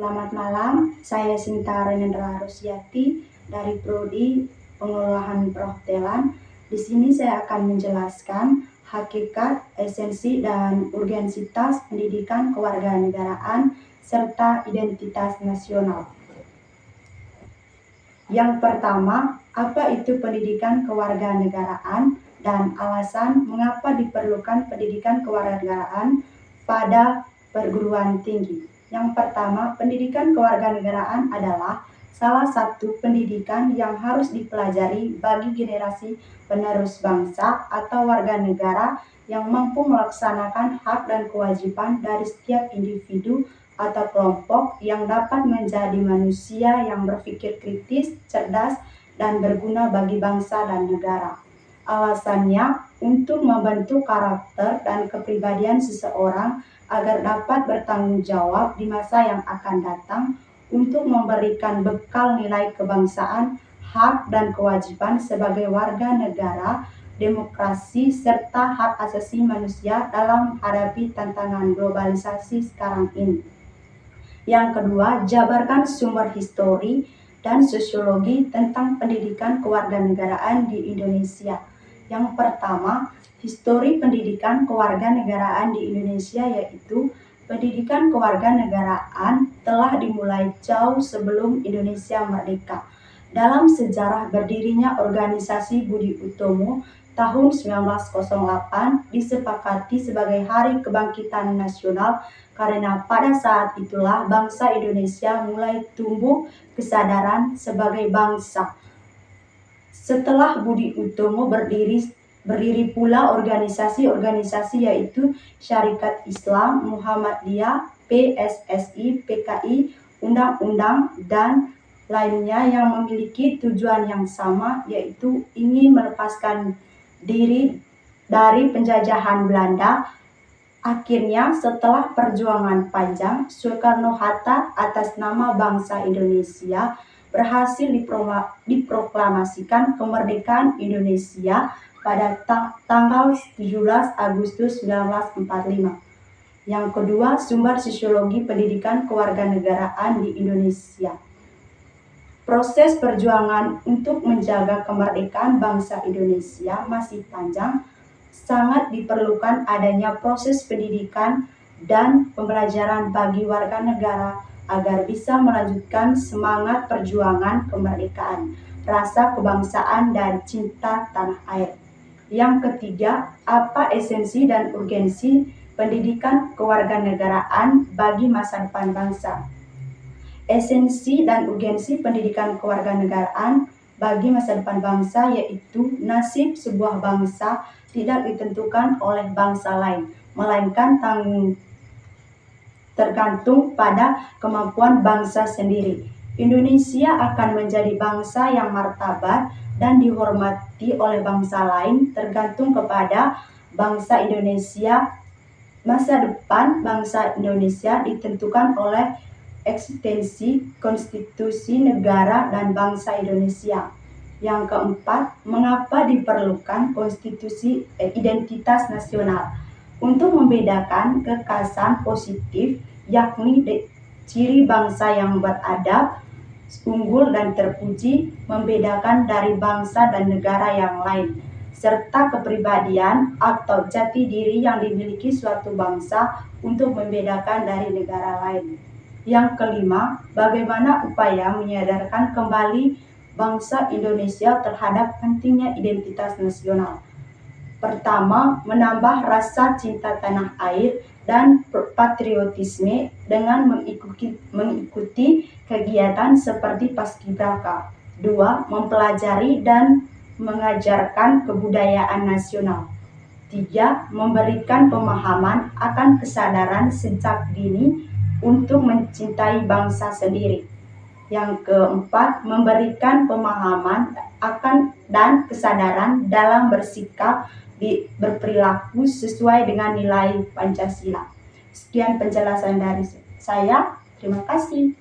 Selamat malam, saya Sinta Renendra Rusiati dari Prodi Pengelolaan Perhotelan. Di sini saya akan menjelaskan hakikat, esensi, dan urgensitas pendidikan kewarganegaraan serta identitas nasional. Yang pertama, apa itu pendidikan kewarganegaraan dan alasan mengapa diperlukan pendidikan kewarganegaraan pada perguruan tinggi. Yang pertama, pendidikan kewarganegaraan adalah salah satu pendidikan yang harus dipelajari bagi generasi penerus bangsa atau warga negara yang mampu melaksanakan hak dan kewajiban dari setiap individu atau kelompok yang dapat menjadi manusia yang berpikir kritis, cerdas, dan berguna bagi bangsa dan negara. Alasannya untuk membentuk karakter dan kepribadian seseorang agar dapat bertanggung jawab di masa yang akan datang untuk memberikan bekal nilai kebangsaan, hak dan kewajiban sebagai warga negara, demokrasi, serta hak asasi manusia dalam menghadapi tantangan globalisasi sekarang ini. Yang kedua, jabarkan sumber histori dan sosiologi tentang pendidikan kewarganegaraan di Indonesia. Yang pertama, histori pendidikan kewarganegaraan di Indonesia yaitu pendidikan kewarganegaraan telah dimulai jauh sebelum Indonesia merdeka. Dalam sejarah berdirinya organisasi Budi Utomo tahun 1908 disepakati sebagai Hari Kebangkitan Nasional karena pada saat itulah bangsa Indonesia mulai tumbuh kesadaran sebagai bangsa. Setelah Budi Utomo berdiri pula organisasi-organisasi yaitu Syarikat Islam, Muhammadiyah, PSSI, PKI, Undang-Undang, dan lainnya yang memiliki tujuan yang sama yaitu ingin melepaskan diri dari penjajahan Belanda. Akhirnya setelah perjuangan panjang, Soekarno-Hatta atas nama bangsa Indonesia berhasil diproklamasikan kemerdekaan Indonesia pada tanggal 17 Agustus 1945. Yang kedua, sumber sosiologi pendidikan kewarganegaraan di Indonesia. Proses perjuangan untuk menjaga kemerdekaan bangsa Indonesia masih panjang, sangat diperlukan adanya proses pendidikan dan pembelajaran bagi warga negara agar bisa melanjutkan semangat perjuangan kemerdekaan, rasa kebangsaan, dan cinta tanah air. Yang ketiga, apa esensi dan urgensi pendidikan kewarganegaraan bagi masa depan bangsa? Esensi dan urgensi pendidikan kewarganegaraan bagi masa depan bangsa yaitu nasib sebuah bangsa tidak ditentukan oleh bangsa lain, melainkan tergantung pada kemampuan bangsa sendiri. Indonesia akan menjadi bangsa yang martabat dan dihormati oleh bangsa lain tergantung kepada bangsa Indonesia. Masa depan bangsa Indonesia ditentukan oleh eksistensi konstitusi negara dan bangsa Indonesia. Yang keempat, mengapa diperlukan konstitusi identitas nasional? Untuk membedakan kekhasan positif, yakni ciri bangsa yang beradab, unggul dan terpuji, membedakan dari bangsa dan negara yang lain, serta kepribadian atau jati diri yang dimiliki suatu bangsa untuk membedakan dari negara lain. Yang kelima, bagaimana upaya menyadarkan kembali bangsa Indonesia terhadap pentingnya identitas nasional. Pertama, menambah rasa cinta tanah air dan patriotisme dengan mengikuti kegiatan seperti Paskibraka. Dua, mempelajari dan mengajarkan kebudayaan nasional. Tiga, memberikan pemahaman akan kesadaran sejak dini untuk mencintai bangsa sendiri. Yang keempat, memberikan pemahaman akan dan kesadaran dalam bersikap berperilaku sesuai dengan nilai Pancasila. Sekian penjelasan dari saya. Terima kasih.